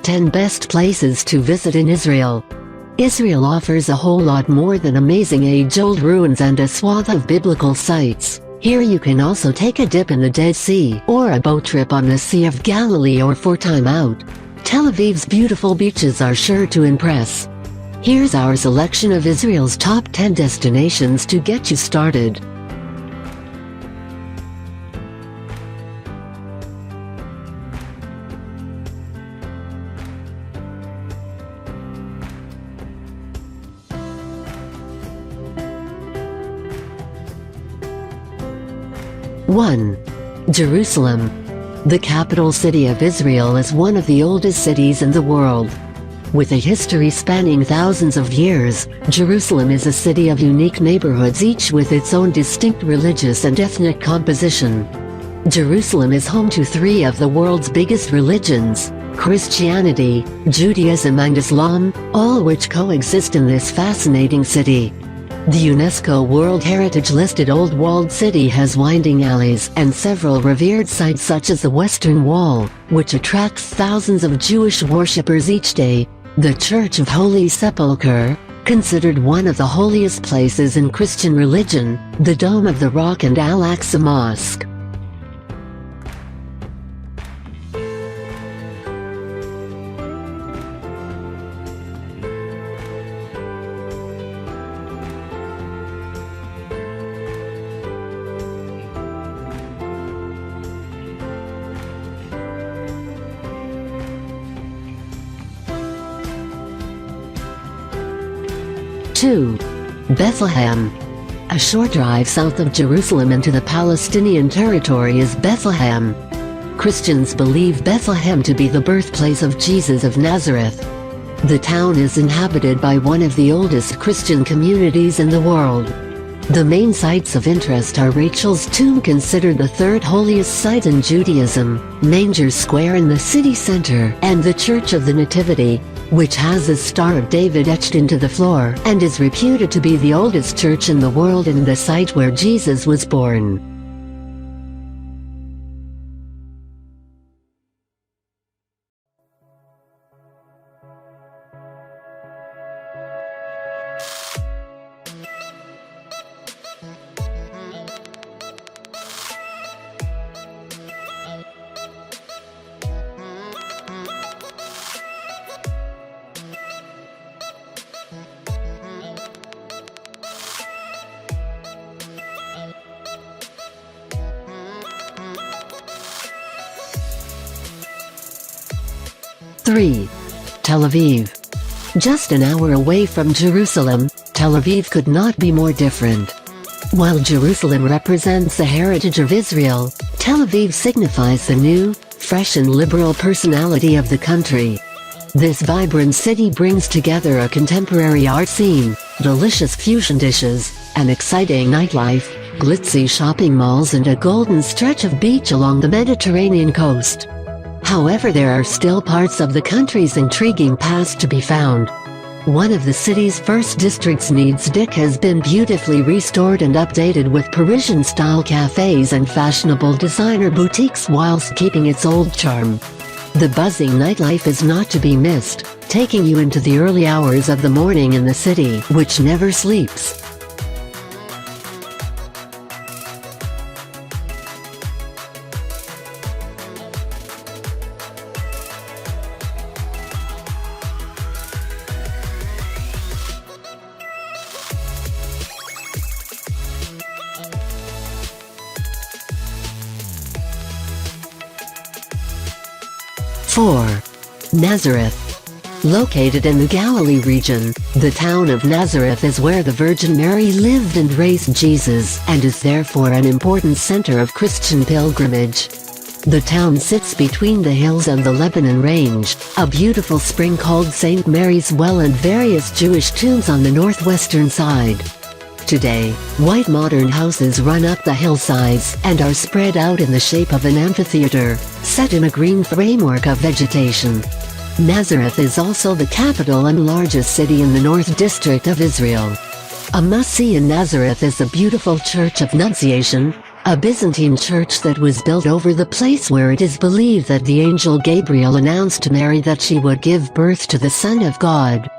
10 Best Places to Visit in Israel. Israel offers a whole lot more than amazing age-old ruins and a swath of biblical sites. Here you can also take a dip in the Dead Sea, or a boat trip on the Sea of Galilee, or for time out. Tel Aviv's beautiful beaches are sure to impress. Here's our selection of Israel's top 10 destinations to get you started. One. Jerusalem. The capital city of Israel is one of the oldest cities in the world. With a history spanning thousands of years, Jerusalem is a city of unique neighborhoods, each with its own distinct religious and ethnic composition. Jerusalem is home to three of the world's biggest religions: Christianity, Judaism and Islam, all which coexist in this fascinating city. The UNESCO World Heritage listed Old Walled City has winding alleys and several revered sites such as the Western Wall, which attracts thousands of Jewish worshippers each day, the Church of Holy Sepulchre, considered one of the holiest places in Christian religion, the Dome of the Rock and Al-Aqsa Mosque. 2. Bethlehem. A short drive south of Jerusalem into the Palestinian territory is Bethlehem. Christians believe Bethlehem to be the birthplace of Jesus of Nazareth. The town is inhabited by one of the oldest Christian communities in the world. The main sites of interest are Rachel's tomb, considered the third holiest site in Judaism, Manger Square in the city center, and the Church of the Nativity, which has the Star of David etched into the floor and is reputed to be the oldest church in the world and the site where Jesus was born. Three. Tel Aviv. Just an hour away from Jerusalem, Tel Aviv could not be more different. While Jerusalem represents the heritage of Israel, Tel Aviv signifies the new, fresh and liberal personality of the country. This vibrant city brings together a contemporary art scene, delicious fusion dishes, an exciting nightlife, glitzy shopping malls and a golden stretch of beach along the Mediterranean coast. However, there are still parts of the country's intriguing past to be found. One of the city's first districts, Needs-Dick, has been beautifully restored and updated with Parisian-style cafes and fashionable designer boutiques whilst keeping its old charm. The buzzing nightlife is not to be missed, taking you into the early hours of the morning in the city, which never sleeps. 4. Nazareth. Located in the Galilee region, the town of Nazareth is where the Virgin Mary lived and raised Jesus, and is therefore an important center of Christian pilgrimage. The town sits between the hills and the Lebanon Range, a beautiful spring called St. Mary's Well and various Jewish tombs on the northwestern side. Today, white modern houses run up the hillsides and are spread out in the shape of an amphitheater, set in a green framework of vegetation. Nazareth is also the capital and largest city in the North District of Israel. A must-see in Nazareth is the beautiful Church of Annunciation, a Byzantine church that was built over the place where it is believed that the angel Gabriel announced to Mary that she would give birth to the Son of God.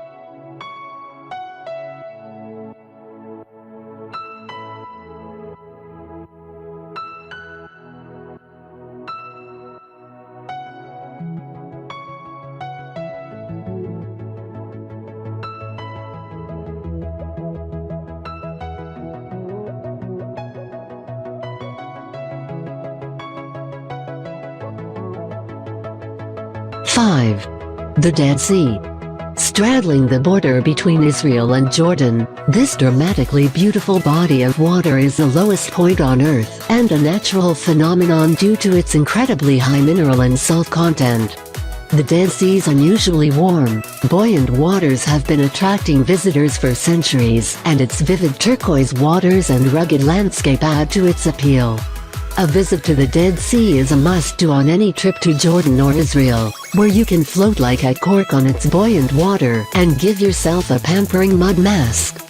Five. The Dead Sea. Straddling the border between Israel and Jordan, this dramatically beautiful body of water is the lowest point on Earth and a natural phenomenon due to its incredibly high mineral and salt content. The Dead Sea's unusually warm, buoyant waters have been attracting visitors for centuries, and its vivid turquoise waters and rugged landscape add to its appeal. A visit to the Dead Sea is a must-do on any trip to Jordan or Israel, where you can float like a cork on its buoyant water and give yourself a pampering mud mask.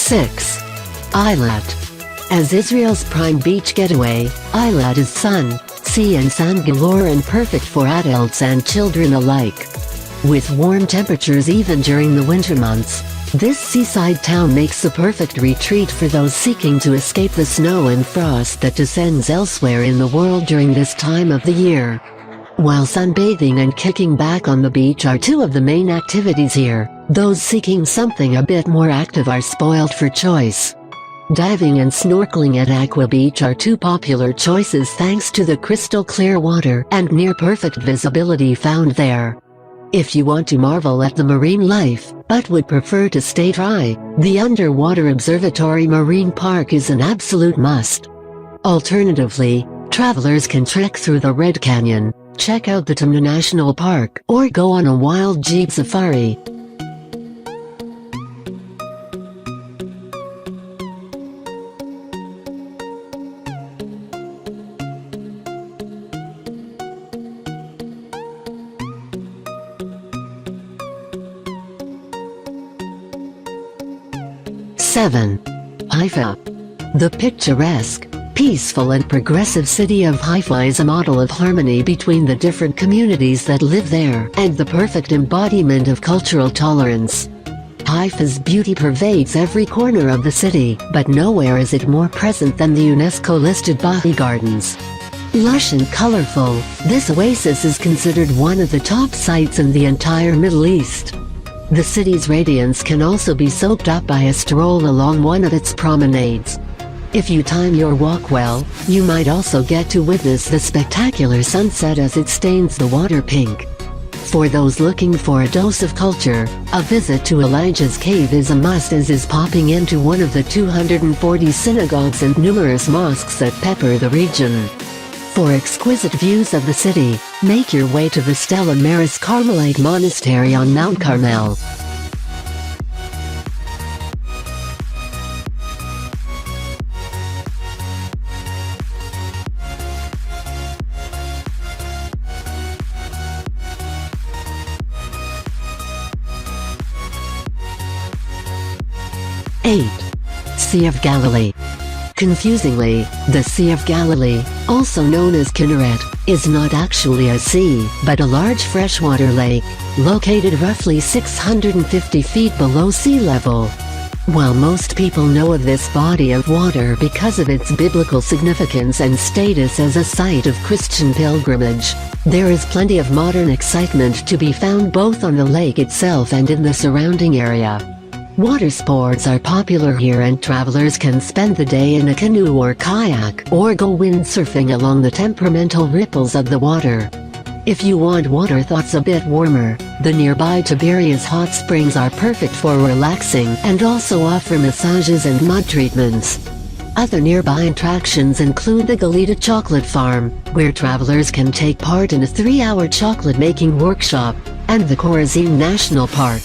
Six. Eilat. As Israel's prime beach getaway, Eilat is sun, sea and sand galore and perfect for adults and children alike. With warm temperatures even during the winter months, this seaside town makes the perfect retreat for those seeking to escape the snow and frost that descends elsewhere in the world during this time of the year. While sunbathing and kicking back on the beach are two of the main activities here, those seeking something a bit more active are spoiled for choice. Diving and snorkeling at Aqua Beach are two popular choices thanks to the crystal clear water and near-perfect visibility found there. If you want to marvel at the marine life, but would prefer to stay dry, the Underwater Observatory Marine Park is an absolute must. Alternatively, travelers can trek through the Red Canyon, check out the Tamna National Park, or go on a wild jeep safari. Seven. Haifa. The picturesque, peaceful and progressive city of Haifa is a model of harmony between the different communities that live there and the perfect embodiment of cultural tolerance. Haifa's beauty pervades every corner of the city, but nowhere is it more present than the UNESCO-listed Bahi Gardens. Lush and colorful, this oasis is considered one of the top sites in the entire Middle East. The city's radiance can also be soaked up by a stroll along one of its promenades. If you time your walk well, you might also get to witness the spectacular sunset as it stains the water pink. For those looking for a dose of culture, a visit to Elijah's Cave is a must, as is popping into one of the 240 synagogues and numerous mosques that pepper the region. For exquisite views of the city, make your way to the Stella Maris Carmelite Monastery on Mount Carmel. Eight. Sea of Galilee. Confusingly, the Sea of Galilee, also known as Kinneret, is not actually a sea, but a large freshwater lake, located roughly 650 feet below sea level. While most people know of this body of water because of its biblical significance and status as a site of Christian pilgrimage, there is plenty of modern excitement to be found both on the lake itself and in the surrounding area. Water sports are popular here, and travelers can spend the day in a canoe or kayak, or go windsurfing along the temperamental ripples of the water. If you want water thoughts a bit warmer, the nearby Tiberias hot springs are perfect for relaxing and also offer massages and mud treatments. Other nearby attractions include the Galita Chocolate Farm, where travelers can take part in a 3-hour chocolate-making workshop, and the Khorazim National Park.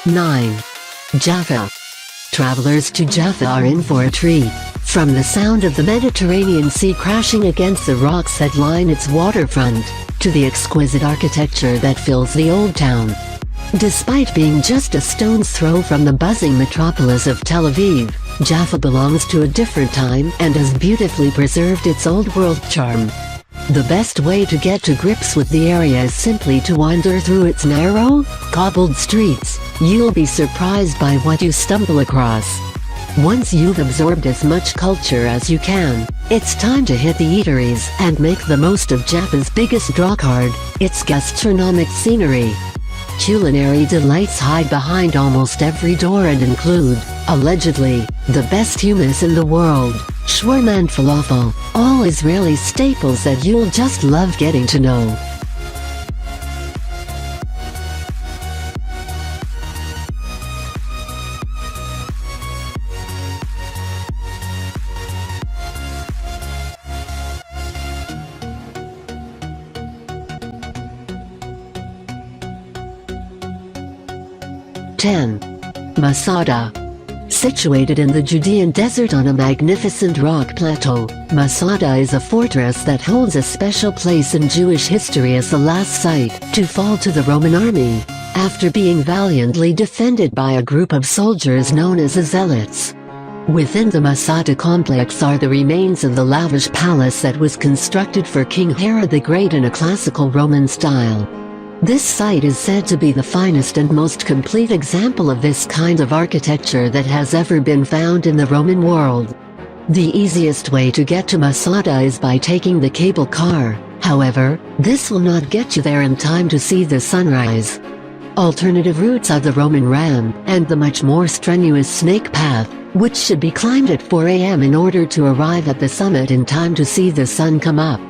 9. Jaffa. Travelers to Jaffa are in for a treat. From the sound of the Mediterranean Sea crashing against the rocks that line its waterfront, to the exquisite architecture that fills the old town. Despite being just a stone's throw from the buzzing metropolis of Tel Aviv, Jaffa belongs to a different time and has beautifully preserved its old-world charm. The best way to get to grips with the area is simply to wander through its narrow, cobbled streets. You'll be surprised by what you stumble across. Once you've absorbed as much culture as you can, it's time to hit the eateries and make the most of Jaffa's biggest drawcard, its gastronomic scenery. Culinary delights hide behind almost every door and include, allegedly, the best hummus in the world, shawarma and falafel, all Israeli staples that you'll just love getting to know. Masada. Situated in the Judean desert on a magnificent rock plateau, Masada is a fortress that holds a special place in Jewish history as the last site to fall to the Roman army, after being valiantly defended by a group of soldiers known as the Zealots. Within the Masada complex are the remains of the lavish palace that was constructed for King Herod the Great in a classical Roman style. This site is said to be the finest and most complete example of this kind of architecture that has ever been found in the Roman world. The easiest way to get to Masada is by taking the cable car, however, this will not get you there in time to see the sunrise. Alternative routes are the Roman Ram and the much more strenuous Snake Path, which should be climbed at 4 a.m. in order to arrive at the summit in time to see the sun come up.